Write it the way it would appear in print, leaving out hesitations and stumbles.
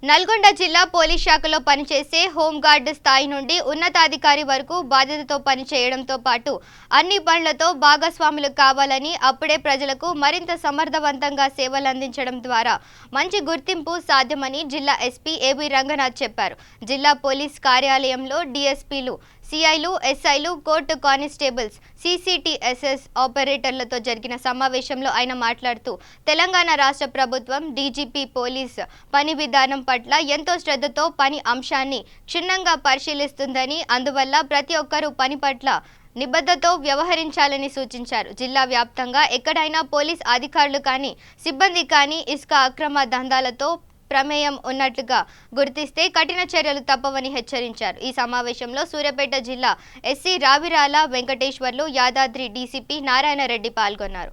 నల్గొండ జిల్లా పోలీస్ శాఖలో పనిచేసే హోంగార్డ్ స్థాయి నుండి ఉన్నతాధికారి వరకు బాధ్యతతో పనిచేయడంతో పాటు అన్ని పనులతో భాగస్వాములు కావాలని, అప్పుడే ప్రజలకు మరింత సమర్థవంతంగా సేవలందించడం ద్వారా మంచి గుర్తింపు సాధ్యమని జిల్లా ఎస్పీ ఏబీ రంగనాథ్ చెప్పారు. జిల్లా పోలీస్ కార్యాలయంలో డీఎస్పీలు, సిఐలు, ఎస్ఐలు, కోర్టు కానిస్టేబుల్స్, సిసిటిఎస్ఎస్ ఆపరేటర్లతో జరిగిన సమావేశంలో ఆయన మాట్లాడుతూ తెలంగాణ రాష్ట్ర ప్రభుత్వం డీజీపీ పోలీస్ పని విధానం పట్ల ఎంతో శ్రద్ధతో పని అంశాన్ని క్షుణ్ణంగా పరిశీలిస్తుందని, అందువల్ల ప్రతి ఒక్కరూ పని పట్ల నిబద్ధతతో వ్యవహరించాలని సూచించారు. జిల్లా వ్యాప్తంగా ఎక్కడైనా పోలీస్ అధికారులు కానీ, సిబ్బంది కానీ ఇసుక అక్రమ దందాలతో ప్రమేయం ఉన్నట్లుగా గుర్తిస్తే కఠిన చర్యలు తప్పవని హెచ్చరించారు. ఈ సమావేశంలో సూర్యాపేట జిల్లా ఎస్సీ రావిరాల వెంకటేశ్వర్లు, యాదాద్రి డీసీపీ నారాయణ రెడ్డి పాల్గొన్నారు.